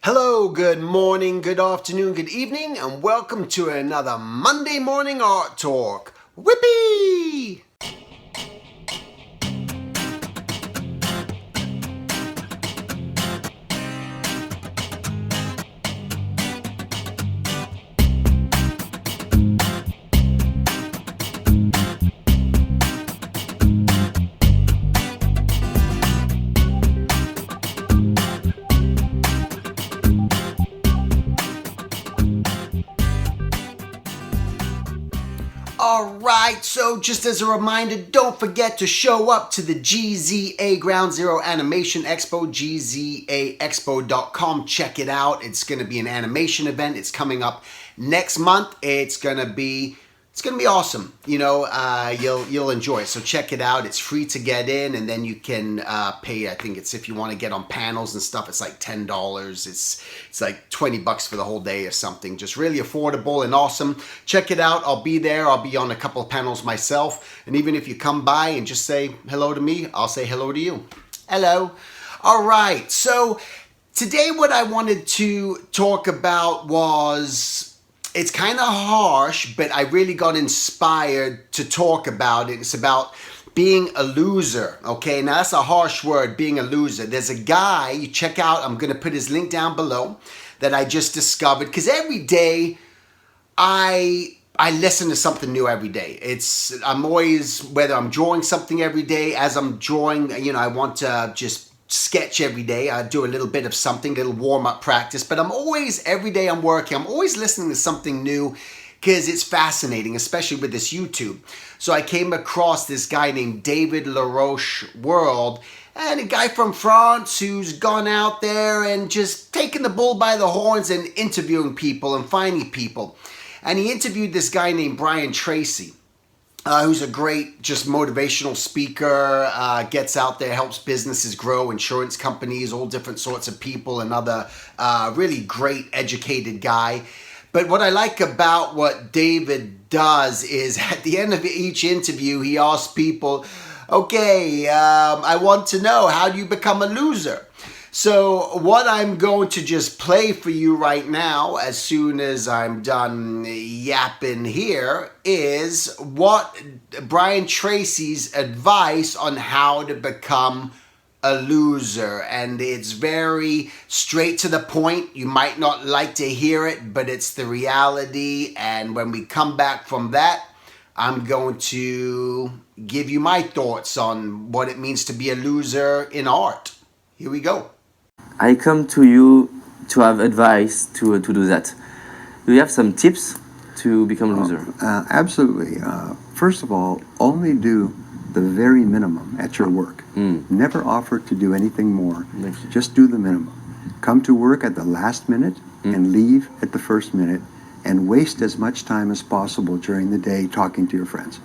Hello, good morning, good afternoon, good evening, and welcome to another Monday Morning Art Talk. Whippy! Alright, so just as a reminder, don't forget to show up to the GZA Ground Zero Animation Expo, gzaexpo.com. Check it out. It's going to be an animation event. It's coming up next month. It's going to be awesome. You'll enjoy it. So check it out. It's free to get in, and then you can pay. I think it's if you want to get on panels and stuff. It's like $10. It's like $20 for the whole day or something. Just really affordable and awesome. Check it out. I'll be there. I'll be on a couple of panels myself. And even if you come by and just say hello to me, I'll say hello to you. Hello. All right. So today, what I wanted to talk about was. It's kind of harsh, but I really got inspired to talk about it. It's about being a loser, okay? Now, that's a harsh word, being a loser. There's a guy, you check out, I'm going to put his link down below, that I just discovered. Because every day, I listen to something new every day. I'm always, whether I'm drawing something every day, as I'm drawing, I want to just sketch every day. I do a little bit of something, a little warm-up practice, but every day I'm working, I'm always listening to something new because it's fascinating, especially with this YouTube. So I came across this guy named David LaRoche World, and a guy from France who's gone out there and just taken the bull by the horns and interviewing people and finding people. And he interviewed this guy named Brian Tracy. Who's a great, just motivational speaker, gets out there, helps businesses grow, insurance companies, all different sorts of people, another really great educated guy. But what I like about what David does is at the end of each interview, he asks people, okay, I want to know, how do you become a loser? So what I'm going to just play for you right now, as soon as I'm done yapping here, is what Brian Tracy's advice on how to become a loser. And it's very straight to the point. You might not like to hear it, but it's the reality. And when we come back from that, I'm going to give you my thoughts on what it means to be a loser in art. Here we go. I come to you to have advice to do that. Do you have some tips to become a loser? Absolutely. First of all, only do the very minimum at your work. Never offer to do anything more. Just do the minimum. Come to work at the last minute and leave at the first minute, and waste as much time as possible during the day talking to your friends.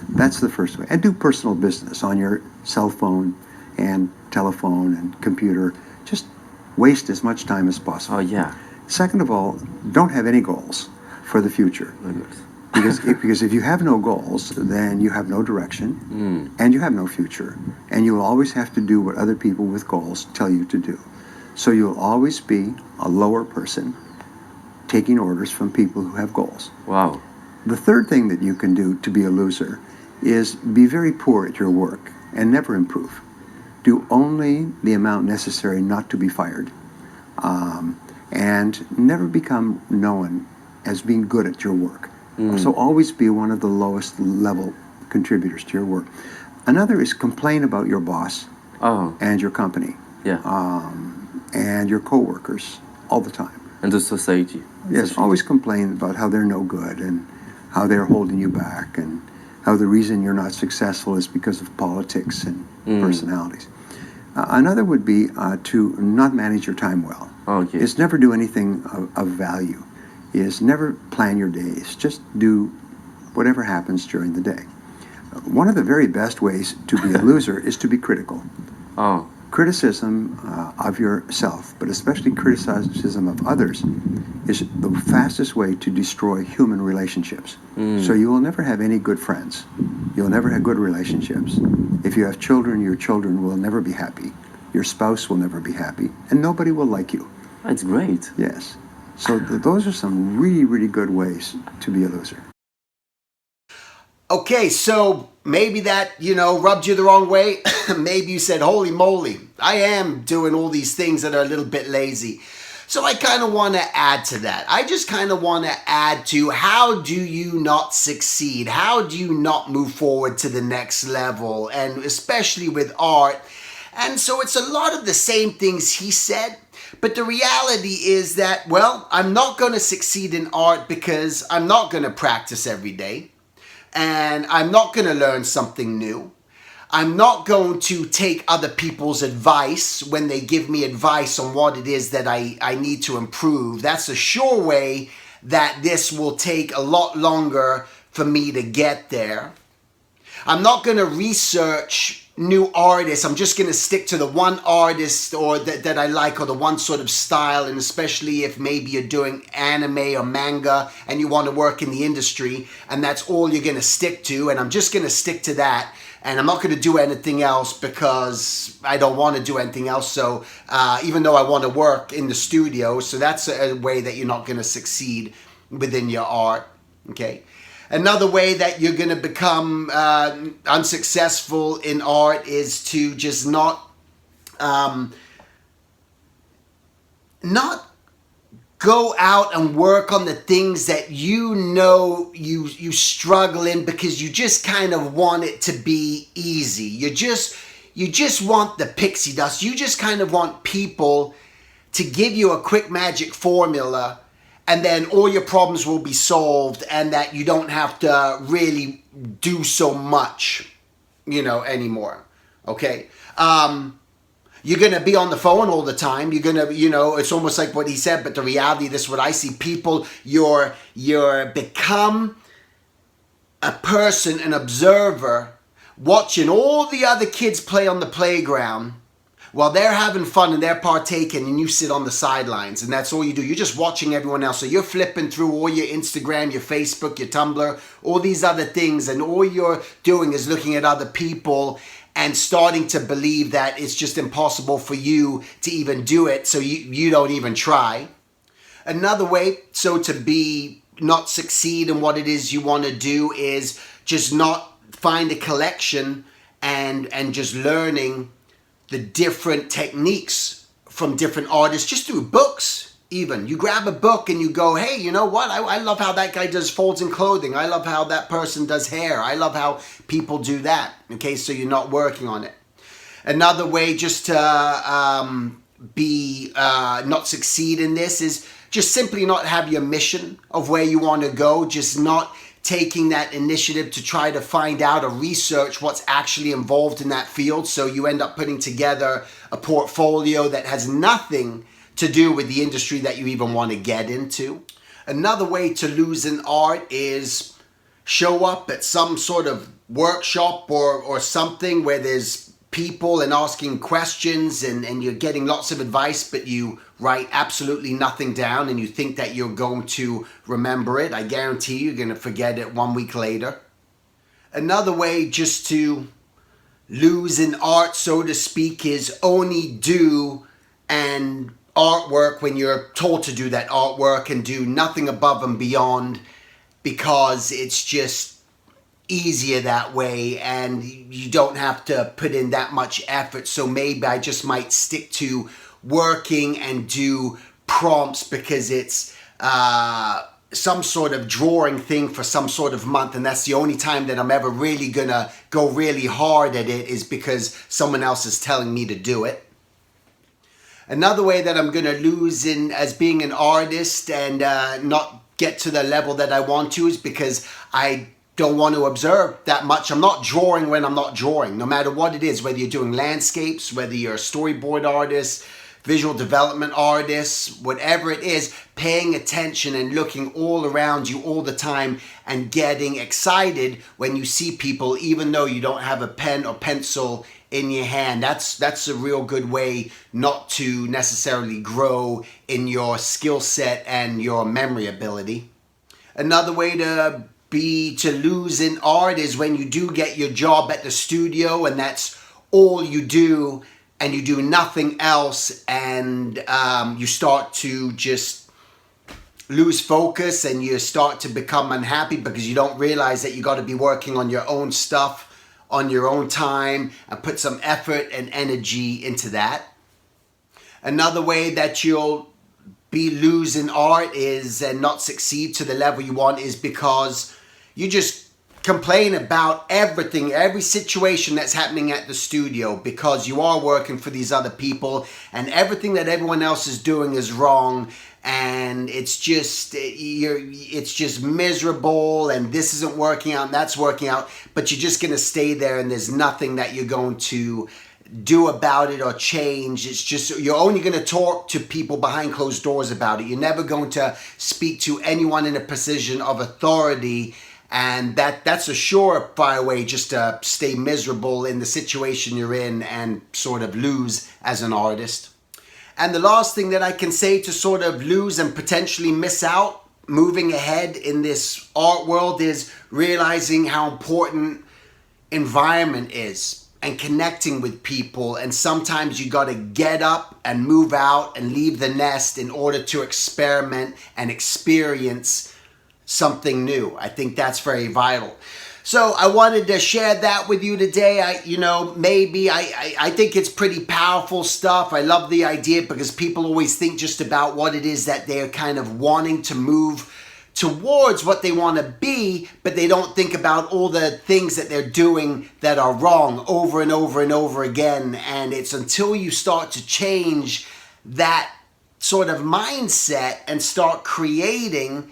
That's the first way. And do personal business on your cell phone and telephone and computer. Just waste as much time as possible. Oh, yeah. Second of all, don't have any goals for the future. Because if you have no goals, then you have no direction and you have no future. And you'll always have to do what other people with goals tell you to do. So you'll always be a lower person taking orders from people who have goals. Wow. The third thing that you can do to be a loser is be very poor at your work and never improve. Do only the amount necessary not to be fired, and never become known as being good at your work. So always be one of the lowest level contributors to your work. Another is complain about your boss and your company and your coworkers all the time. And the society. Yes, always complain about how they're no good and how they're holding you back and how the reason you're not successful is because of politics and personalities. Another would be to not manage your time well. Okay. Is never do anything of value. Is never plan your days. Just do whatever happens during the day. One of the very best ways to be a loser is to be critical. Oh. Criticism of yourself, but especially criticism of others, is the fastest way to destroy human relationships. So you will never have any good friends. You'll never have good relationships. If you have children, your children will never be happy. Your spouse will never be happy, and nobody will like you. That's great. Yes. So those are some really, really good ways to be a loser. Okay, so maybe that, rubbed you the wrong way. Maybe you said, holy moly, I am doing all these things that are a little bit lazy. So I kind of want to add to that. I just kind of want to add to, how do you not succeed? How do you not move forward to the next level? And especially with art. And so it's a lot of the same things he said. But the reality is that, well, I'm not going to succeed in art because I'm not going to practice every day. And I'm not going to learn something new. I'm not going to take other people's advice when they give me advice on what it is that I need to improve. That's a sure way that this will take a lot longer for me to get there. I'm not going to research new artists. I'm just going to stick to the one artist or that I like, or the one sort of style. And especially if maybe you're doing anime or manga and you want to work in the industry and that's all you're going to stick to. And I'm just going to stick to that. And I'm not going to do anything else because I don't want to do anything else. So even though I want to work in the studio, so that's a way that you're not going to succeed within your art. Okay. Another way that you're going to become unsuccessful in art is to just not go out and work on the things that you struggle in because you just kind of want it to be easy. You just want the pixie dust. You just kind of want people to give you a quick magic formula and then all your problems will be solved and that you don't have to really do so much, anymore. Okay? You're going to be on the phone all the time. You're going to, it's almost like what he said, but the reality, this is what I see. People, you're become a person, an observer, watching all the other kids play on the playground while they're having fun and they're partaking, and you sit on the sidelines, and that's all you do. You're just watching everyone else. So you're flipping through all your Instagram, your Facebook, your Tumblr, all these other things, and all you're doing is looking at other people and starting to believe that it's just impossible for you to even do it, so you don't even try. Another way, so to not succeed in what it is you want to do, is just not find a collection and just learning the different techniques from different artists, just through books even. You grab a book and you go, hey, you know what? I love how that guy does folds in clothing. I love how that person does hair. I love how people do that. Okay, so you're not working on it. Another way just to not succeed in this is just simply not have your mission of where you want to go, just not taking that initiative to try to find out or research what's actually involved in that field. So you end up putting together a portfolio that has nothing to do with the industry that you even want to get into. Another way to lose in art is show up at some sort of workshop or something where there's people and asking questions and you're getting lots of advice, but you write absolutely nothing down and you think that you're going to remember it. I guarantee you're going to forget it 1 week later. Another way just to lose in art, so to speak, is only do an artwork when you're told to do that artwork and do nothing above and beyond because it's just easier that way and you don't have to put in that much effort. So maybe I just might stick to working and do prompts because it's some sort of drawing thing for some sort of month, and that's the only time that I'm ever really gonna go really hard at it, is because someone else is telling me to do it. Another way that I'm gonna lose in as being an artist and not get to the level that I want to is because I don't want to observe that much. I'm not drawing when I'm not drawing, no matter what it is, whether you're doing landscapes, whether you're a storyboard artist, visual development artist, whatever it is, paying attention and looking all around you all the time and getting excited when you see people, even though you don't have a pen or pencil in your hand. That's a real good way not to necessarily grow in your skill set and your memory ability. Another way to lose in art is when you do get your job at the studio and that's all you do and you do nothing else, and you start to just lose focus and you start to become unhappy because you don't realize that you got to be working on your own stuff on your own time and put some effort and energy into that. Another way that you'll be losing art is and not succeed to the level you want is because you just complain about everything, every situation that's happening at the studio, because you are working for these other people and everything that everyone else is doing is wrong, and it's just miserable, and this isn't working out and that's working out, but you're just going to stay there and there's nothing that you're going to do about it or change. It's just, you're only going to talk to people behind closed doors about it. You're never going to speak to anyone in a position of authority, and that's a surefire way just to stay miserable in the situation you're in and sort of lose as an artist. And the last thing that I can say to sort of lose and potentially miss out moving ahead in this art world is realizing how important environment is and connecting with people. And sometimes you got to get up and move out and leave the nest in order to experiment and experience something new. I think that's very vital. So I wanted to share that with you today. I think it's pretty powerful stuff. I love the idea because people always think just about what it is that they're kind of wanting to move towards, what they want to be, but they don't think about all the things that they're doing that are wrong over and over and over again. And it's until you start to change that sort of mindset and start creating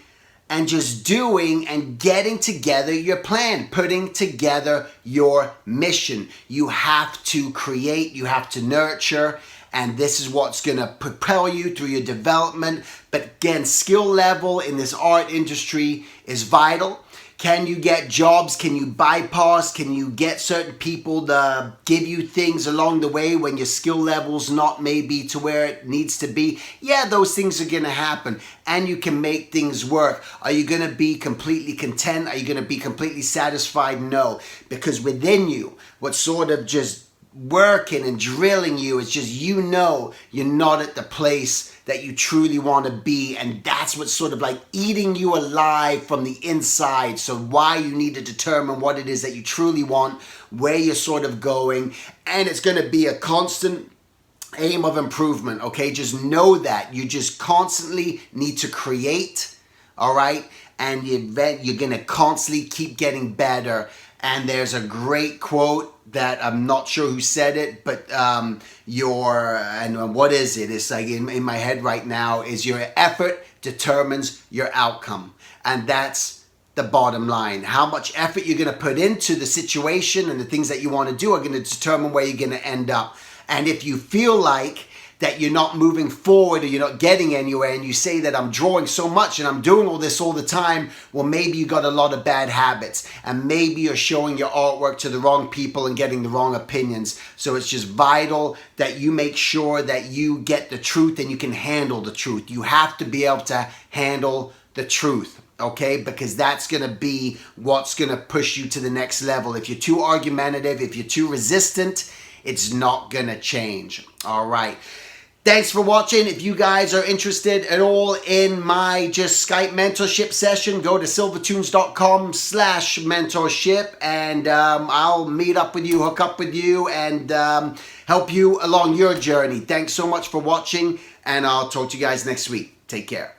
and just doing and getting together your plan, putting together your mission. You have to create, you have to nurture, and this is what's going to propel you through your development. But again, skill level in this art industry is vital. Can you get jobs? Can you bypass? Can you get certain people to give you things along the way when your skill level's not maybe to where it needs to be? Yeah, those things are going to happen, and you can make things work. Are you going to be completely content? Are you going to be completely satisfied? No, because within you, what's sort of just working and drilling you is just, you're not at the place that you truly want to be, and that's what's sort of like eating you alive from the inside. So why you need to determine what it is that you truly want, where you're sort of going, and it's going to be a constant aim of improvement. Okay, just know that you just constantly need to create, all right, and you're going to constantly keep getting better. And there's a great quote that I'm not sure who said it, but what is it? It's like in my head right now is your effort determines your outcome. And that's the bottom line. How much effort you're going to put into the situation and the things that you want to do are going to determine where you're going to end up. And if you feel like that you're not moving forward or you're not getting anywhere, and you say that I'm drawing so much and I'm doing all this all the time, well, maybe you got a lot of bad habits, and maybe you're showing your artwork to the wrong people and getting the wrong opinions. So it's just vital that you make sure that you get the truth and you can handle the truth. You have to be able to handle the truth, okay? Because that's going to be what's going to push you to the next level. If you're too argumentative, if you're too resistant, it's not going to change. All right. Thanks for watching. If you guys are interested at all in my just Skype mentorship session, go to silvertunes.com/mentorship, and I'll meet up with you, hook up with you, and help you along your journey. Thanks so much for watching, and I'll talk to you guys next week. Take care.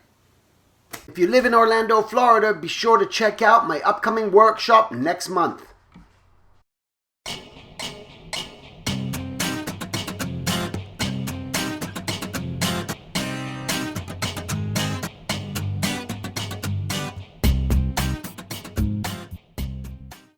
If you live in Orlando, Florida, be sure to check out my upcoming workshop next month.